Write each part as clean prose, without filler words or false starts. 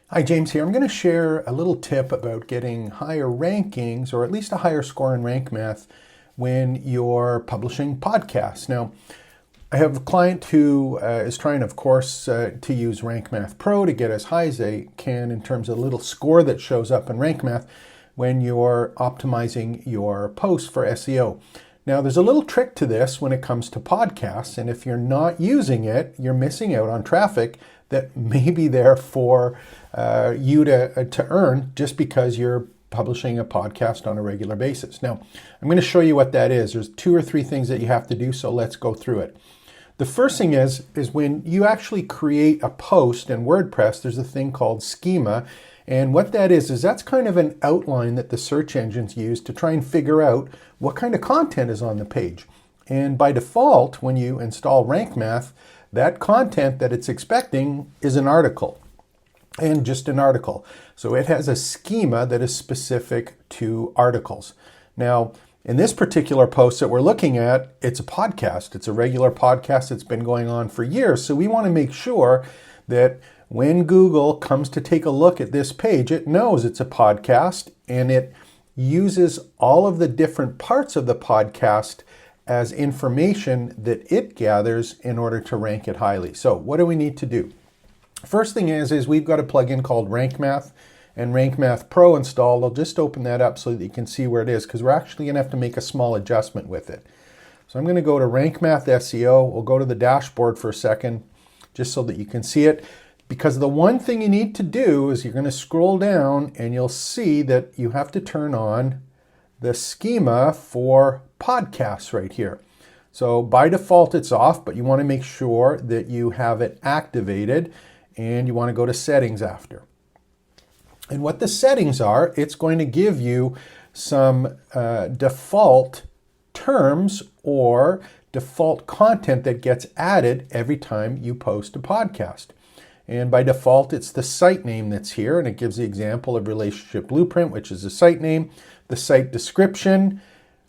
Hi, James here. I'm going to share a little tip about getting higher rankings, or at least a higher score in Rankmath when you're publishing podcasts. Now, I have a client who is trying, of course, to use Rankmath Pro to get as high as they can in terms of the little score that shows up in Rankmath when you're optimizing your posts for SEO. Now, there's a little trick to this when it comes to podcasts, and if you're not using it, you're missing out on traffic that may be there for you to earn just because you're publishing a podcast on a regular basis. Now, I'm going to show you what that is. There's 2 or 3 things that you have to do, so let's go through it. The first thing is when you actually create a post in WordPress, there's a thing called schema. And what that is that's kind of an outline that the search engines use to try and figure out what kind of content is on the page. And by default, when you install Rankmath, that content that it's expecting is an article, and just an article. So it has a schema that is specific to articles. Now, in this particular post that we're looking at, it's a podcast. It's a regular podcast that's been going on for years. So we want to make sure that when Google comes to take a look at this page, it knows it's a podcast, and it uses all of the different parts of the podcast as information that it gathers in order to rank it highly. So what do we need to do? First thing is we've got a plugin called Rankmath and Rankmath Pro installed. I'll just open that up so that you can see where it is, because we're actually going to have to make a small adjustment with it. So I'm going to go to Rankmath SEO. We'll go to the dashboard for a second just so that you can see it. Because the one thing you need to do is you're going to scroll down and you'll see that you have to turn on the schema for podcasts right here. So by default it's off, but you want to make sure that you have it activated, and you want to go to settings after. And what the settings are, it's going to give you some default terms or default content that gets added every time you post a podcast. And by default, it's the site name that's here, and it gives the example of Relationship Blueprint, which is the site name, the site description,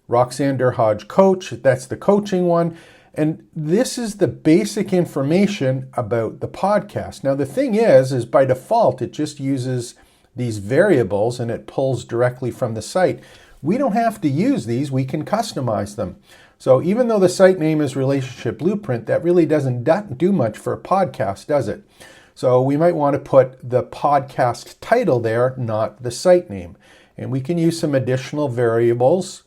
Roxanne Derhodge Coach, that's the coaching one. And this is the basic information about the podcast. Now, the thing is by default, it just uses these variables and it pulls directly from the site. We don't have to use these, we can customize them. So even though the site name is Relationship Blueprint, that really doesn't do much for a podcast, does it? So we might want to put the podcast title there, not the site name. And we can use some additional variables,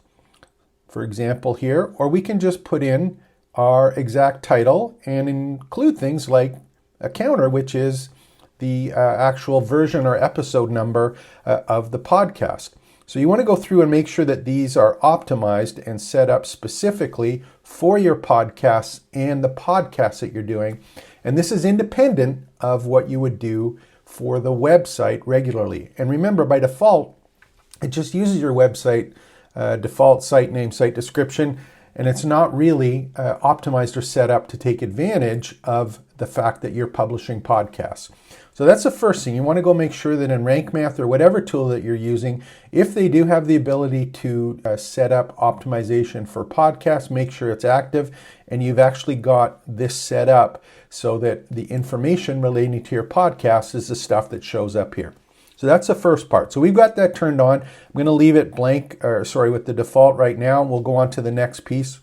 for example here, or we can just put in our exact title and include things like a counter, which is the actual version or episode number of the podcast. So you want to go through and make sure that these are optimized and set up specifically for your podcasts and the podcasts that you're doing. And this is independent of what you would do for the website regularly. And remember, by default, it just uses your website default site name, site description, and it's not really optimized or set up to take advantage of the fact that you're publishing podcasts. So that's the first thing. You want to go make sure that in Rankmath or whatever tool that you're using, if they do have the ability to set up optimization for podcasts, make sure it's active and you've actually got this set up so that the information relating to your podcast is the stuff that shows up here. So that's the first part. So we've got that turned on. I'm going to leave it with the default right now. We'll go on to the next piece.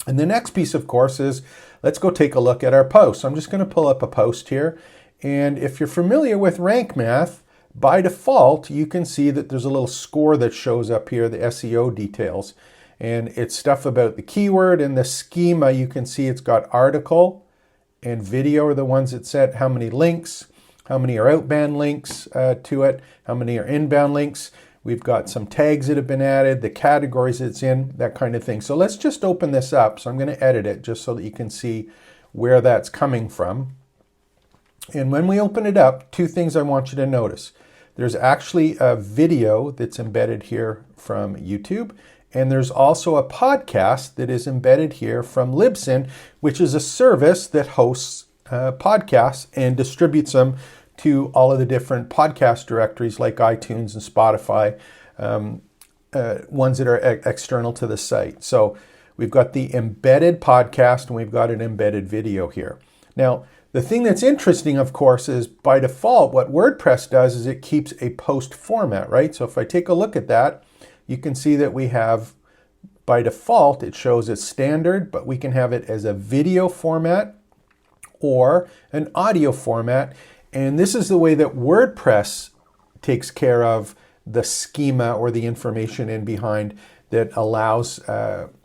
And the next piece, of course, is let's go take a look at our post. So I'm just going to pull up a post here. And if you're familiar with Rankmath, by default, you can see that there's a little score that shows up here, the SEO details. And it's stuff about the keyword and the schema. You can see it's got article and video are the ones that set how many links, how many are outbound links to it, how many are inbound links. We've got some tags that have been added, the categories it's in, that kind of thing. So let's just open this up. So I'm going to edit it just so that you can see where that's coming from. And when we open it up, 2 things I want you to notice. There's actually a video that's embedded here from YouTube, and there's also a podcast that is embedded here from Libsyn, which is a service that hosts podcasts and distributes them to all of the different podcast directories like iTunes and Spotify, ones that are external to the site. So we've got the embedded podcast and we've got an embedded video here. Now, The thing that's interesting, of course, is by default, what WordPress does is it keeps a post format, right? So if I take a look at that, you can see that we have, by default, it shows as standard, but we can have it as a video format or an audio format. And this is the way that WordPress takes care of the schema or the information in behind that allows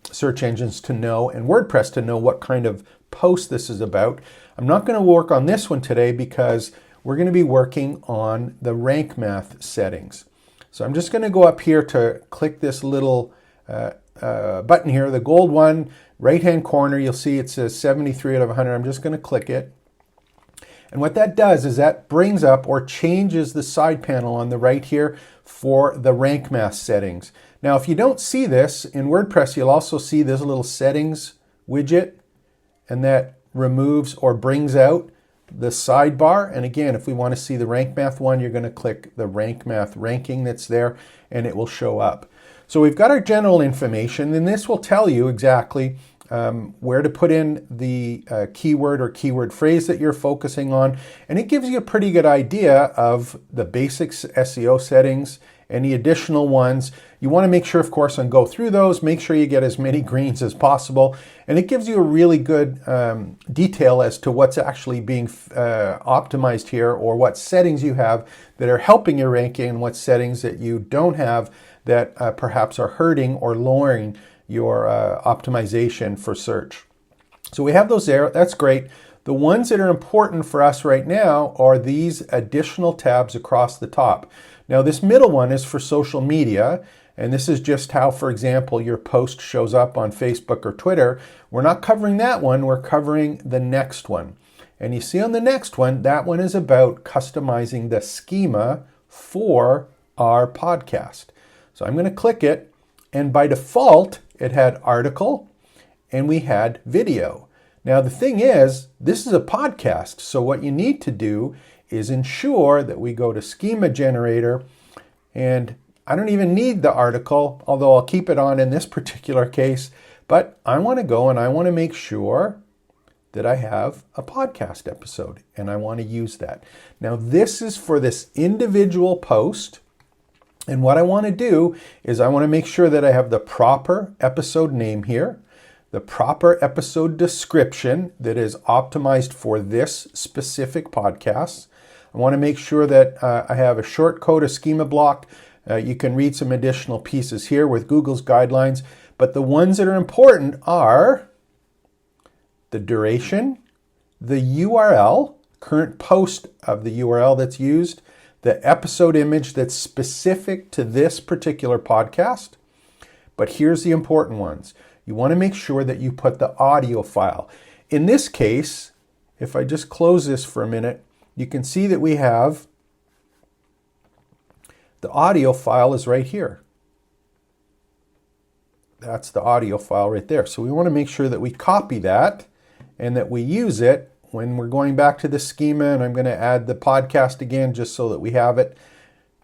search engines to know and WordPress to know what kind of post this is about. I'm not going to work on this one today because we're going to be working on the Rankmath settings. So I'm just going to go up here to click this little button here, the gold one, right-hand corner. You'll see it says 73 out of 100. I'm just going to click it. And what that does is that brings up or changes the side panel on the right here for the Rankmath settings. Now, if you don't see this in WordPress, you'll also see this little settings widget, and that removes or brings out the sidebar. And again, if we want to see the Rankmath one, you're going to click the Rankmath ranking that's there, and it will show up. So we've got our general information, and this will tell you exactly where to put in the keyword or keyword phrase that you're focusing on. And it gives you a pretty good idea of the basics SEO settings, any additional ones. You want to make sure, of course, and go through those, make sure you get as many greens as possible. And it gives you a really good detail as to what's actually being optimized here, or what settings you have that are helping your ranking and what settings that you don't have that perhaps are hurting or lowering your optimization for search. So we have those there. That's great. The ones that are important for us right now are these additional tabs across the top. Now, this middle one is for social media, and this is just how, for example, your post shows up on Facebook or Twitter. We're not covering that one. We're covering the next one. And you see on the next one, that one is about customizing the schema for our podcast. So I'm going to click it, and by default, it had article and we had video. Now, the thing is, this is a podcast. So what you need to do is ensure that we go to Schema Generator, and I don't even need the article, although I'll keep it on in this particular case, but I want to go and I want to make sure that I have a podcast episode, and I want to use that. Now, this is for this individual post, and what I want to do is I want to make sure that I have the proper episode name here, the proper episode description that is optimized for this specific podcast. I want to make sure that I have a short code, a schema block. You can read some additional pieces here with Google's guidelines, but the ones that are important are the duration, the URL, current post of the URL that's used, the episode image that's specific to this particular podcast. But here's the important ones. You want to make sure that you put the audio file. In this case, if I just close this for a minute, you can see that we have the audio file is right here. That's the audio file right there. So we want to make sure that we copy that and that we use it when we're going back to the schema. And I'm going to add the podcast again just so that we have it.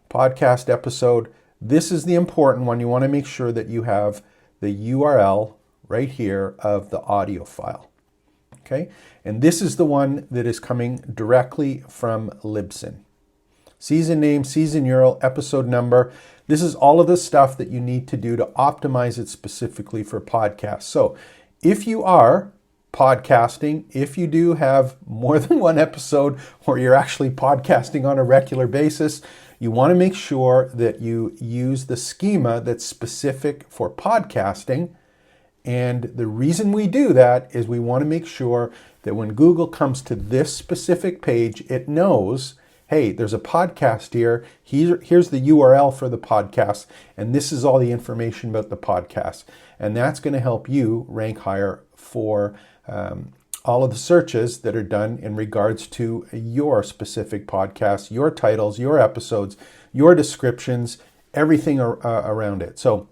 Podcast episode. This is the important one. You want to make sure that you have the URL right here of the audio file. Okay, and this is the one that is coming directly from Libsyn. Season name, season URL, episode number. This is all of the stuff that you need to do to optimize it specifically for podcasts. So if you are podcasting, if you do have more than one episode or you're actually podcasting on a regular basis, you want to make sure that you use the schema that's specific for podcasting. And the reason we do that is we want to make sure that when Google comes to this specific page, it knows, hey, there's a podcast here. Here's the URL for the podcast, and this is all the information about the podcast. And that's going to help you rank higher for all of the searches that are done in regards to your specific podcast, your titles, your episodes, your descriptions, everything around it. So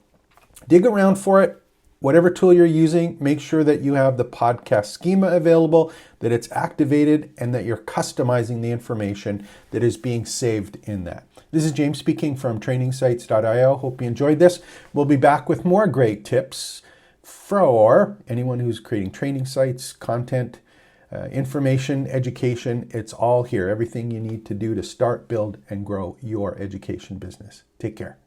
dig around for it. Whatever tool you're using, make sure that you have the podcast schema available, that it's activated, and that you're customizing the information that is being saved in that. This is James speaking from trainingsites.io. Hope you enjoyed this. We'll be back with more great tips for anyone who's creating training sites, content, information, education, it's all here. Everything you need to do to start, build, and grow your education business. Take care.